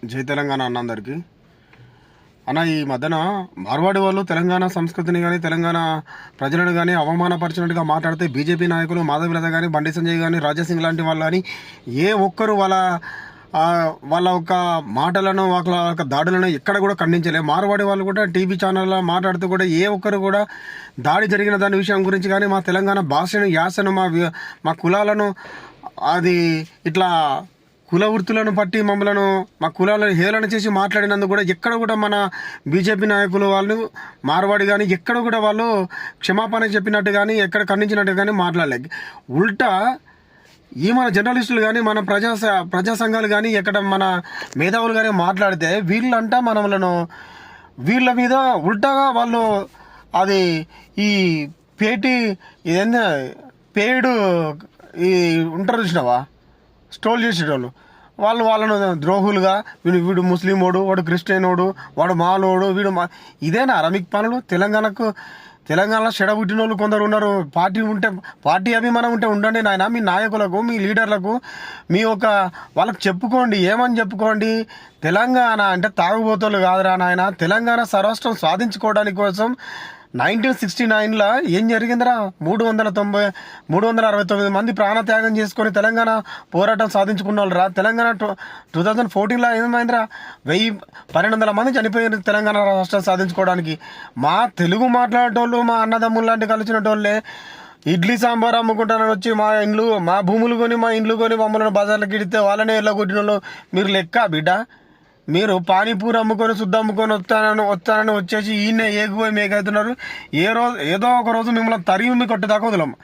జై తెలంగాణ అన్న అందరికీ. అన్న, ఈ మధ్యన మార్వాడి వాళ్ళు తెలంగాణ సంస్కృతిని కానీ తెలంగాణ ప్రజలను కానీ అవమానపరిచినట్టుగా మాట్లాడితే బీజేపీ నాయకులు మాధవీలత కానీ బండి సంజయ్ కానీ రాజాసింగ్ లాంటి వాళ్ళు కానీ ఏ ఒక్కరు వాళ్ళ యొక్క మాటలను వాళ్ళ యొక్క దాడులను ఎక్కడ కూడా ఖండించలే. మార్వాడి వాళ్ళు కూడా టీవీ ఛానల్లో మాట్లాడుతూ కూడా ఏ ఒక్కరు కూడా దాడి జరిగిన దాని విషయం గురించి కానీ మా తెలంగాణ భాషను యాసను మా కులాలను అది ఇట్లా కుల వృత్తులను బట్టి మమ్మలను మా కులాలను హేళన చేసి మాట్లాడినందుకు కూడా ఎక్కడ కూడా మన బీజేపీ నాయకులు వాళ్ళు మార్వాడి కానీ ఎక్కడ కూడా వాళ్ళు క్షమాపణ చెప్పినట్టు కానీ ఎక్కడ ఖండించినట్టు కానీ మాట్లాడలేదు. ఉల్టా ఈ మన జర్నలిస్టులు కానీ మన ప్రజా సంఘాలు కానీ ఎక్కడ మన మేధావులు కానీ మాట్లాడితే వీళ్ళంట వీళ్ళ మీద ఉల్టాగా వాళ్ళు అది ఈ పేడు ఈ ఉంటారు చూసినావా, స్టోల్ చేసేటోళ్ళు వాళ్ళను ద్రోహులుగా వీడు ముస్లిమోడు, వాడు క్రిస్టియనోడు, వాడు మాలోడు, ఇదేనా రమిక్ పనులు? తెలంగాణలో చెడబుట్టిన వాళ్ళు కొందరు ఉన్నారు. పార్టీ అభిమానం ఉంటే ఉండండి నాయన. మీ నాయకులకు, మీ లీడర్లకు వాళ్ళకి చెప్పుకోండి, ఏమని చెప్పుకోండి. తెలంగాణ అంటే తాగుబోతులు కాదురా నాయన. తెలంగాణ స్వరాష్ట్రం సాధించుకోవడానికి కోసం 1969లో ఏం జరిగిందిరా? 369 మంది ప్రాణత్యాగం చేసుకొని తెలంగాణ పోరాటం సాధించుకున్న వాళ్ళు రా. తెలంగాణ 2014లో ఏమైందిరా? 1200 మంది చనిపోయారు తెలంగాణ రాష్ట్రం సాధించుకోవడానికి. మా తెలుగు మాట్లాడేటోళ్ళు, మా అన్నదమ్ములు లాంటి కలిసినటోళ్ళే ఇడ్లీ సాంబార్ అమ్ముకుంటానని వచ్చి మా భూములు కొని, మా ఇండ్లు కొని మమ్మల్ని బజార్లకు ఇడితే వాళ్ళనే ఎల్లగొట్టిన వాళ్ళు మీరు లెక్క బిడ్డ. మీరు పానీపూరి అమ్ముకొని శుద్ధ అమ్ముకొని వస్తానని వచ్చేసి ఈయన ఏగిపోయి మేకవుతున్నారు. ఏదో ఒక రోజు మిమ్మల్ని తరిమి కొట్టేదాకా వదలమ్మ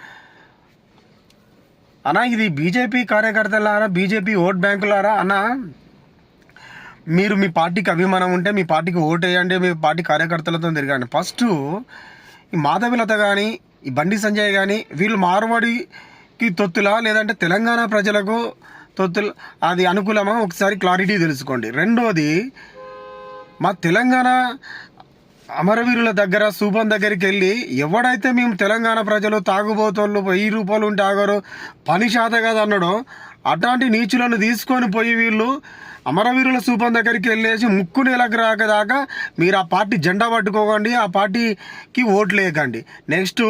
అన్న. ఇది బీజేపీ కార్యకర్తలారా, బీజేపీ ఓట్ బ్యాంకులారా అన్న. మీరు మీ పార్టీకి అభిమానం ఉంటే మీ పార్టీకి ఓటు వేయండి, మీ పార్టీ కార్యకర్తలతో తిరగండి. ఫస్ట్ ఈ మాధవీలత కానీ ఈ బండి సంజయ్ కానీ వీళ్ళు మార్వాడికి తొత్తులా లేదంటే తెలంగాణ ప్రజలకు తొత్తులు అది అనుకూలమా ఒకసారి క్లారిటీ తెలుసుకోండి. రెండోది, మా తెలంగాణ అమరవీరుల దగ్గర సూపం దగ్గరికి వెళ్ళి ఎవడైతే మేము తెలంగాణ ప్రజలు తాగుబోతోళ్ళు 1000 రూపాయలు ఉంటే ఆగరు, పని శాత కాదు అన్నాడో అట్లాంటి నీచులను తీసుకొని పోయి వీళ్ళు అమరవీరుల సూపం దగ్గరికి వెళ్ళేసి ముక్కు నెలకు రాకదాకా మీరు ఆ పార్టీ జెండా పట్టుకోకండి, ఆ పార్టీకి ఓట్లు వేయకండి. నెక్స్ట్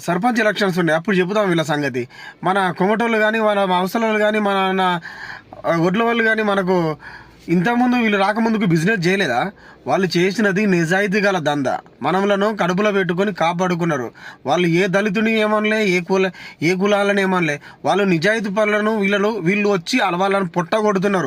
సర్పంచ్ ఎలక్షన్స్ ఉన్నాయి, అప్పుడు చెబుతాం వీళ్ళ సంగతి. మన కొమటోళ్ళు కానీ, మన అవసరాలు కానీ, మన ఒడ్ల వాళ్ళు కానీ మనకు ఇంతకుముందు వీళ్ళు రాకముందుకు బిజినెస్ చేయలేదా? వాళ్ళు చేసినది నిజాయితీ గల దందా. మనములను కడుపులో పెట్టుకొని కాపాడుకున్నారు. వాళ్ళు ఏ దళితుని ఏమనలే, ఏ కులాలని ఏమనలే. వాళ్ళు నిజాయితీ పనులను వీళ్ళు వచ్చి వాళ్ళని పొట్టగొడుతున్నారు.